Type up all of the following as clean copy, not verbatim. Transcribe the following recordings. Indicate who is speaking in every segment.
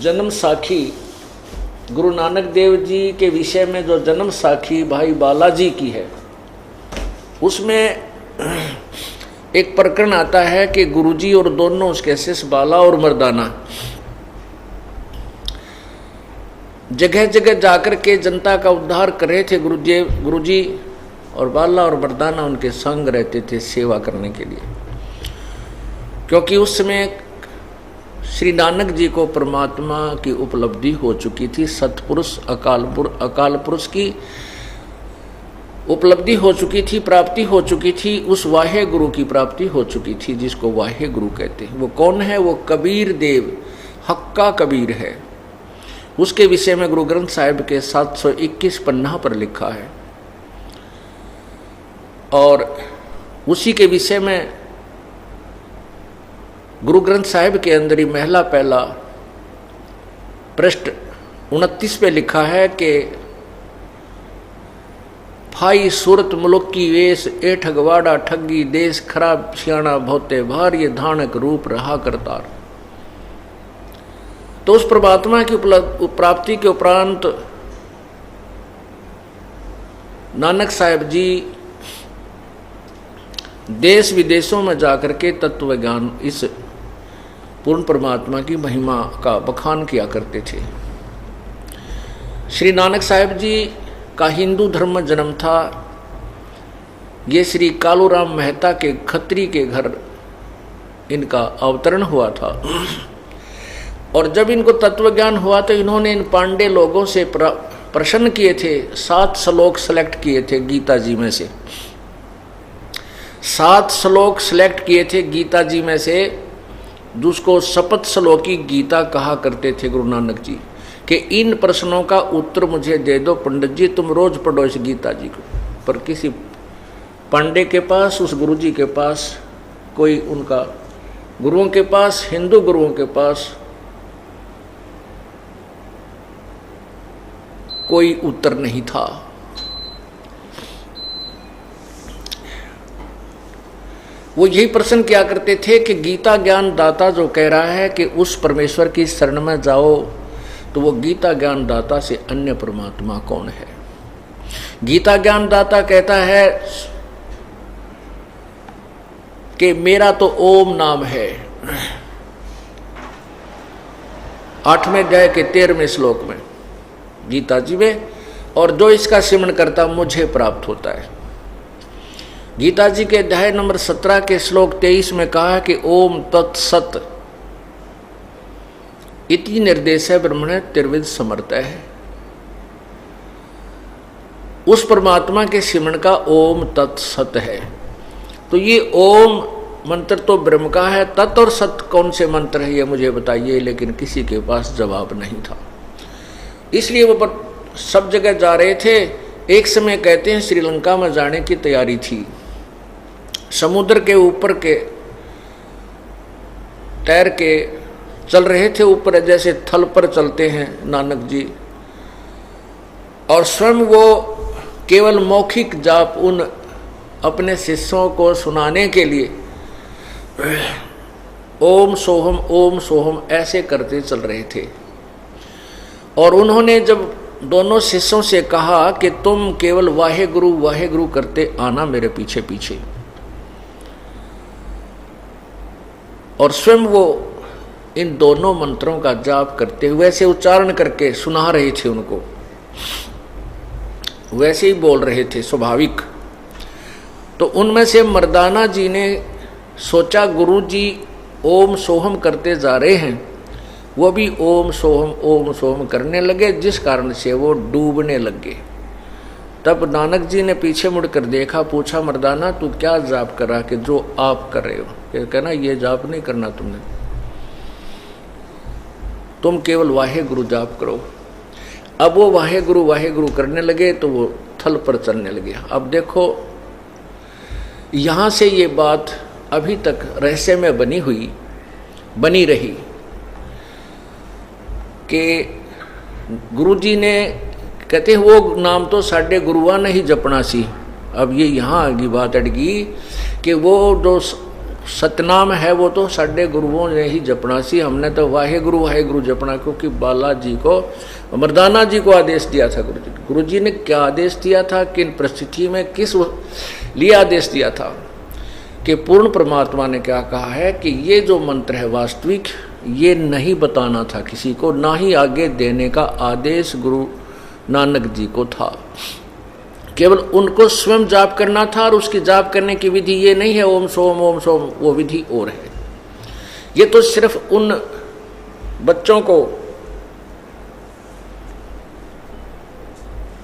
Speaker 1: जन्म साखी गुरु नानक देव जी के विषय में जो जन्म साखी भाई बालाजी की है, उसमें एक प्रकरण आता है कि गुरुजी और दोनों उसके शिष्य बाला और मर्दाना जगह जगह जाकर के जनता का उद्धार कर रहे थे। गुरुजी और बाला और मर्दाना उनके संग रहते थे सेवा करने के लिए, क्योंकि उस समय श्री नानक जी को परमात्मा की उपलब्धि हो चुकी थी। सतपुरुष अकाल पुरुष की उपलब्धि हो चुकी थी, प्राप्ति हो चुकी थी, उस वाहे गुरु की प्राप्ति हो चुकी थी जिसको वाहे गुरु कहते हैं। वो कौन है? वो कबीर देव, हक्का कबीर है। उसके विषय में गुरु ग्रंथ साहिब के 721 पन्ना पर लिखा है, और उसी के विषय में गुरु ग्रंथ साहिब के अंदर ही महला पहला पृष्ठ 29 पे लिखा है कि फाई सूरत मुलुक की वेश ए ठगवाड़ा ठगी देश खराब सियाणा भोते भार ये धानक रूप रहा करतार। तो उस परमात्मा की प्राप्ति के उपरांत नानक साहिब जी देश विदेशों में जाकर के तत्व ज्ञान, इस पूर्ण परमात्मा की महिमा का बखान किया करते थे। श्री नानक साहिब जी का हिंदू धर्म में जन्म था। ये श्री कालूराम मेहता के खत्री के घर इनका अवतरण हुआ था, और जब इनको तत्व ज्ञान हुआ तो इन्होंने इन पांडे लोगों से प्रश्न किए थे। 7 श्लोक सेलेक्ट किए थे गीता जी में से, 7 श्लोक सेलेक्ट किए थे गीता जी में से, जिसको शपथ श्लोकी गीता कहा करते थे गुरु नानक जी, कि इन प्रश्नों का उत्तर मुझे दे दो पंडित जी, तुम रोज पढ़ो इस गीता जी को। पर किसी पांडे के पास, उस गुरु जी के पास, कोई उनका गुरुओं के पास, हिंदू गुरुओं के पास कोई उत्तर नहीं था। वो यही प्रश्न किया करते थे कि गीता ज्ञान दाता जो कह रहा है कि उस परमेश्वर की शरण में जाओ, तो वो गीता ज्ञान दाता से अन्य परमात्मा कौन है? गीता ज्ञान दाता कहता है कि मेरा तो ओम नाम है, 8वें अध्याय के 13वें श्लोक में गीता जी में, और जो इसका सिमरन करता मुझे प्राप्त होता है। गीता जी के अध्याय नंबर 17 के श्लोक 23 में कहा कि ओम तत्सत इति निर्देश ब्रह्मणे त्रिविध समर्थ है। उस परमात्मा के सिमरन का ओम तत्सत है। तो ये ओम मंत्र तो ब्रह्म का है, तत् और सत कौन से मंत्र है ये मुझे बताइए, लेकिन किसी के पास जवाब नहीं था। इसलिए वो सब जगह जा रहे थे। एक समय कहते हैं श्रीलंका में जाने की तैयारी थी, समुद्र के ऊपर के तैर के चल रहे थे, ऊपर जैसे थल पर चलते हैं नानक जी, और स्वयं वो केवल मौखिक जाप उन अपने शिष्यों को सुनाने के लिए ओम सोहम ऐसे करते चल रहे थे। और उन्होंने जब दोनों शिष्यों से कहा कि तुम केवल वाहे गुरु करते आना मेरे पीछे पीछे, और स्वयं वो इन दोनों मंत्रों का जाप करते हुए वैसे उच्चारण करके सुना रहे थे, उनको वैसे ही बोल रहे थे स्वाभाविक। तो उनमें से मर्दाना जी ने सोचा गुरु जी ओम सोहम करते जा रहे हैं, वो भी ओम सोहम करने लगे, जिस कारण से वो डूबने लगे। तब नानक जी ने पीछे मुड़कर देखा, पूछा मर्दाना तू क्या जाप कर रहा कि जो आप कर रहे हो? कहना ये जाप नहीं करना तुमने, तुम केवल वाहे गुरु जाप करो। अब वो वाहे गुरु करने लगे तो वो थल पर चलने लगे। अब देखो यहां से ये बात अभी तक रहस्य में बनी रही कि गुरुजी ने कहते वो नाम तो साढ़े गुरुआ ने ही जपना सी। अब ये यहाँ आगे बात अड़गी कि वो जो सतनाम है वो तो साढ़े गुरुओं ने ही जपना सी, हमने तो वाहे गुरु जपना, क्योंकि बालाजी को मर्दाना जी को आदेश दिया था गुरु जी ने क्या आदेश दिया था, किन परिस्थिति में किस लिए आदेश दिया था, कि पूर्ण परमात्मा ने क्या कहा है कि ये जो मंत्र है वास्तविक, ये नहीं बताना था किसी को, ना ही आगे देने का आदेश गुरु नानक जी को था, केवल उनको स्वयं जाप करना था। और उसकी जाप करने की विधि ये नहीं है ओम सोम, वो विधि और है। ये तो सिर्फ उन बच्चों को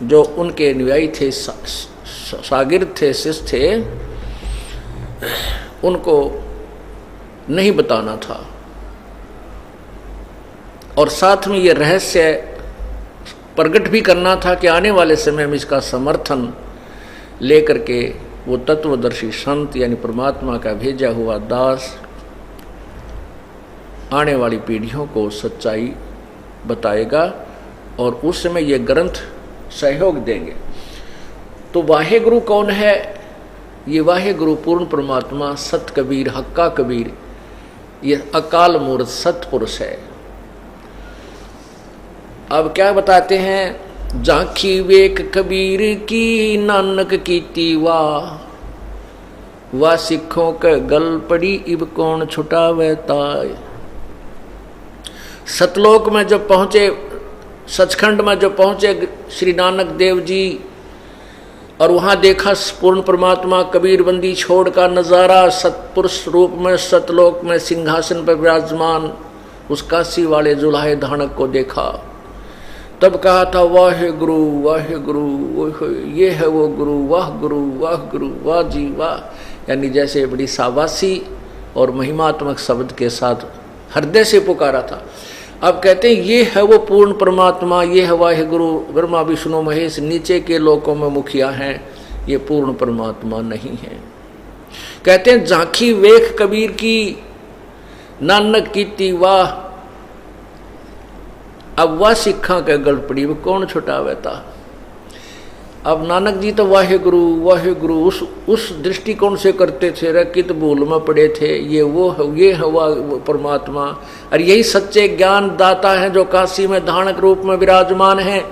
Speaker 1: जो उनके अनुयायी थे, शागिर्द थे, शिष्य थे, उनको नहीं बताना था। और साथ में ये रहस्य प्रकट भी करना था कि आने वाले समय में इसका समर्थन लेकर के वो तत्वदर्शी संत यानी परमात्मा का भेजा हुआ दास आने वाली पीढ़ियों को सच्चाई बताएगा और उस समय ये ग्रंथ सहयोग देंगे। तो वाहे गुरु कौन है? ये वाहे गुरु पूर्ण परमात्मा सत कबीर, हक्का कबीर, ये अकाल मूर्त सतपुरुष है। अब क्या बताते हैं? झांकी वेक कबीर की नानक कीती वाह सिखों के गल पड़ी इब कौन छुटावे ताय। सतलोक में जब पहुंचे, सचखंड में जब पहुंचे श्री नानक देव जी, और वहां देखा पूर्ण परमात्मा कबीरबंदी छोड़ का नजारा, सतपुरुष रूप में सतलोक में सिंहासन पर विराजमान उस काशी वाले जुलाहे धानक को देखा, तब कहा था वाहे गुरु वाहे गुरु, ये है वो गुरु, वाह गुरु वाह गुरु, वाह जी वाह। यानी जैसे बड़ी शाबाशी और महिमात्मक शब्द के साथ हृदय से पुकारा था। अब कहते हैं ये है वो पूर्ण परमात्मा, ये है वाहे गुरु। ब्रह्मा विष्णु महेश नीचे के लोकों में मुखिया हैं, ये पूर्ण परमात्मा नहीं है। कहते हैं झांकी वेख कबीर की नानक कीती वाह, अब वह सिखा के गल पड़ी वो कौन छुटावे था। अब नानक जी तो वाहे गुरु उस दृष्टिकोण से करते थे, रकित भूल में पड़े थे, ये हवा परमात्मा, और यही सच्चे ज्ञान दाता है जो काशी में धानक रूप में विराजमान है।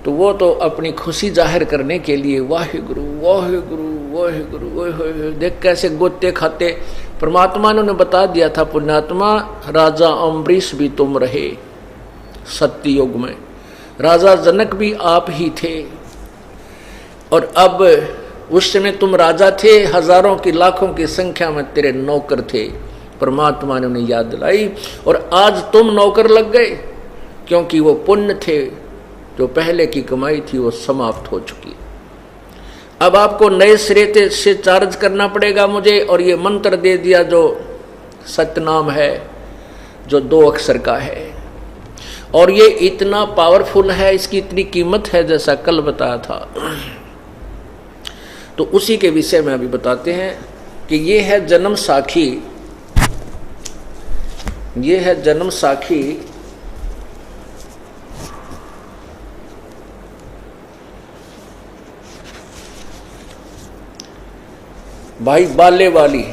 Speaker 1: तो वो तो अपनी खुशी जाहिर करने के लिए वाहे गुरु देख कैसे गोते खाते। परमात्मा ने उन्हें बता दिया था, पुण्यात्मा राजा अम्बरीश भी तुम रहे सत्य युग में, राजा जनक भी आप ही थे, और अब उस समय तुम राजा थे, हजारों की लाखों की संख्या में तेरे नौकर थे। परमात्मा ने उन्हें याद दिलाई, और आज तुम नौकर लग गए, क्योंकि वो पुण्य थे जो पहले की कमाई थी वो समाप्त हो चुकी। अब आपको नए सिरे से चार्ज करना पड़ेगा मुझे, और ये मंत्र दे दिया जो सतनाम है, जो 2 अक्षर का है, और ये इतना पावरफुल है, इसकी इतनी कीमत है जैसा कल बताया था। तो उसी के विषय में अभी बताते हैं कि ये है जन्म साखी, ये है जन्म साखी। भाई बाले वाली,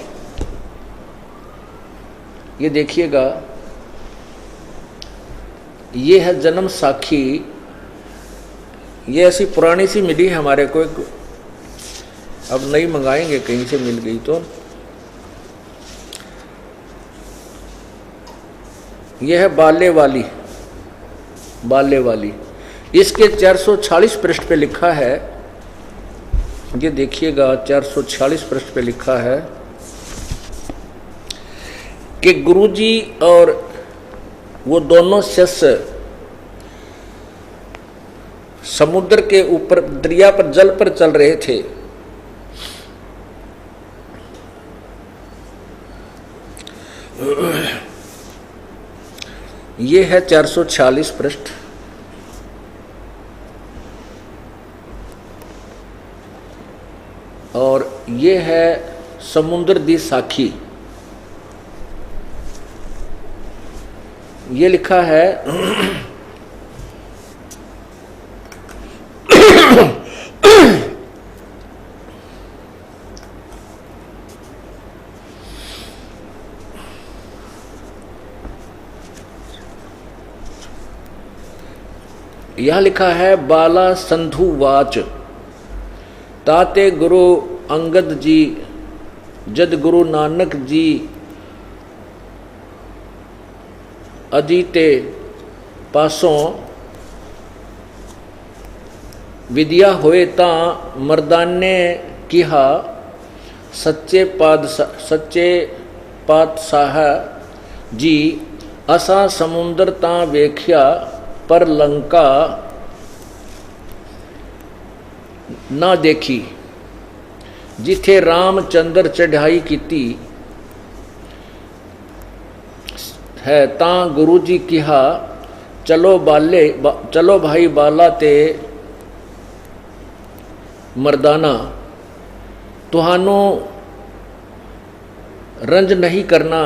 Speaker 1: ये देखिएगा, ये है जन्म साखी। ये ऐसी पुरानी सी मिली है हमारे को, अब नई मंगाएंगे कहीं से मिल गई तो। ये है बाले वाली, बाले वाली। इसके 440 पृष्ठ पे लिखा है, ये देखिएगा 440 पृष्ठ पे लिखा है कि गुरुजी और वो दोनों शिष्य समुद्र के ऊपर दरिया पर जल पर चल रहे थे। ये है 440 पृष्ठ। और ये है समुद्र दी साखी। ये लिखा है यह लिखा है बाला संधु वाच ताते गुरु अंगद जी जद गुरु नानक जी अजीते पासों विद्या होए ता मर्दाने किहा सच्चे पातशाह जी असा समुंदर ता वेख्या पर लंका ना देखी जिथे रामचंद्र चढ़ाई कीती है ता गुरु जी किहा चलो भाई बाला ते मर्दाना तुहानू रंज नहीं करना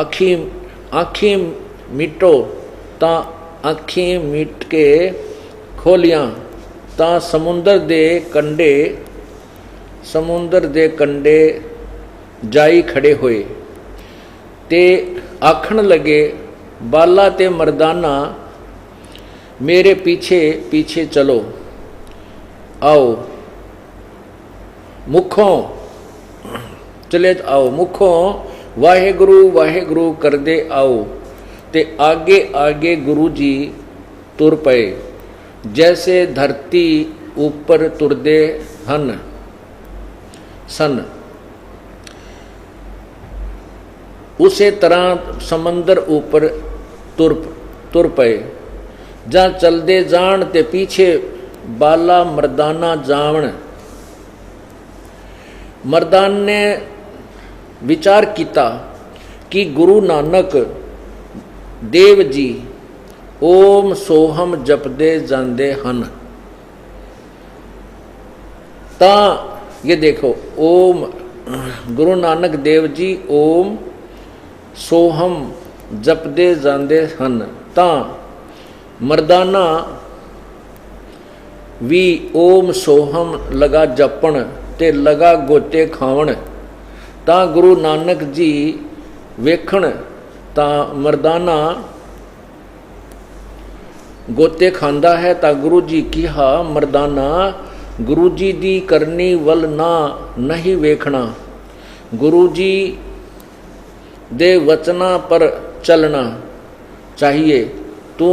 Speaker 1: आखी मिटो ता आखी मिट के खोलियां ता समुंदर दे कंडे जाई खड़े होए ते आखण लगे बाला ते मर्दाना मेरे पीछे पीछे चलो आओ मुखों चले आओ मुखों वाहेगुरु कर दे आओ ते आगे आगे गुरु जी तुर पए जैसे धरती ऊपर तुरदे हन सन उसे तरह समंदर ऊपर तुर पए जा चलदे जान ते पीछे बाला मर्दाना जावण मर्दान ने विचार किया कि गुरु नानक देव जी ओम सोहम जपदे जांदे हन ता ये देखो ओम गुरु नानक देव जी ओम सोहम जपदे जांदे हन ता मर्दाना भी ओम सोहम लगा जपण ते लगा गोते खावण ता गुरु नानक जी वेखण ता मर्दाना गोते खांदा है ता गुरु जी किहा मर्दाना गुरु जी दी करनी वल ना नहीं वेखना गुरु जी दे वचना पर चलना चाहिए तो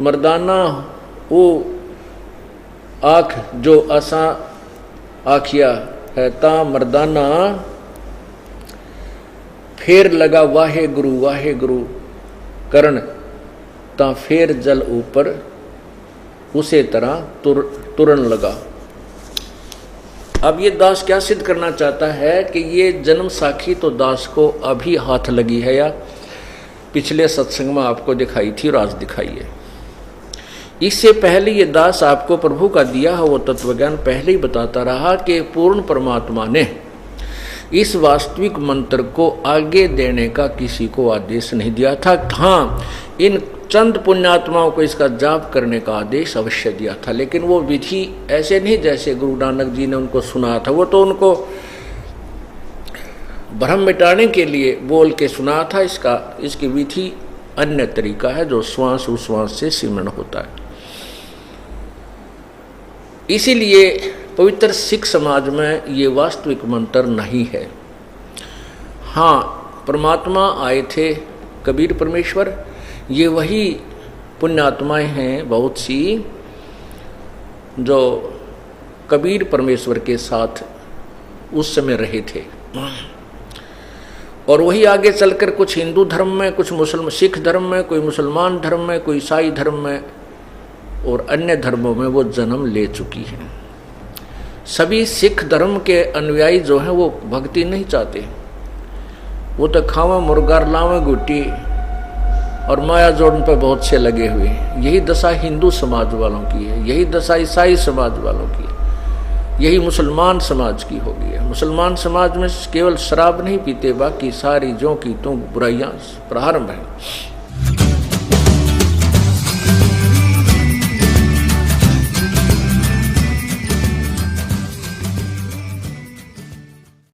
Speaker 1: मर्दाना वो आख जो असा आखिया है ता मर्दाना फिर लगा वाहे गुरु करण ता फिर जल ऊपर उसे तरह तुरन लगा। अब ये दास क्या सिद्ध करना चाहता है कि ये जन्म साखी तो दास को अभी हाथ लगी है या पिछले सत्संग में आपको दिखाई थी और आज दिखाई है। इससे पहले ये दास आपको प्रभु का दिया है वो तत्वज्ञान पहले ही बताता रहा कि पूर्ण परमात्मा ने इस वास्तविक मंत्र को आगे देने का किसी को आदेश नहीं दिया था। हाँ, इन चंद पुण्यात्माओं को इसका जाप करने का आदेश अवश्य दिया था, लेकिन वो विधि ऐसे नहीं जैसे गुरु नानक जी ने उनको सुनाया था। वो तो उनको भ्रम मिटाने के लिए बोल के सुनाया था। इसकी विधि अन्य तरीका है जो श्वास उश्वास से सिमरण होता है। इसीलिए पवित्र सिख समाज में ये वास्तविक मंत्र नहीं है। हाँ, परमात्मा आए थे कबीर परमेश्वर, ये वही पुण्यात्माएं हैं बहुत सी जो कबीर परमेश्वर के साथ उस समय रहे थे, और वही आगे चलकर कुछ हिंदू धर्म में, कुछ मुसलमान सिख धर्म में, कोई मुसलमान धर्म में, कोई ईसाई धर्म में और अन्य धर्मों में वो जन्म ले चुकी है। सभी सिख धर्म के अनुयायी जो हैं वो भक्ति नहीं चाहते, वो तो खावा मुर्गार लावा गुटी और माया जोड़न पर बहुत से लगे हुए। यही दशा हिंदू समाज वालों की है, यही दशा ईसाई समाज वालों की है, यही मुसलमान समाज की हो गई है। मुसलमान समाज में केवल शराब नहीं पीते, बाकी सारी जो की तो बुराइयां प्रारंभ हैं।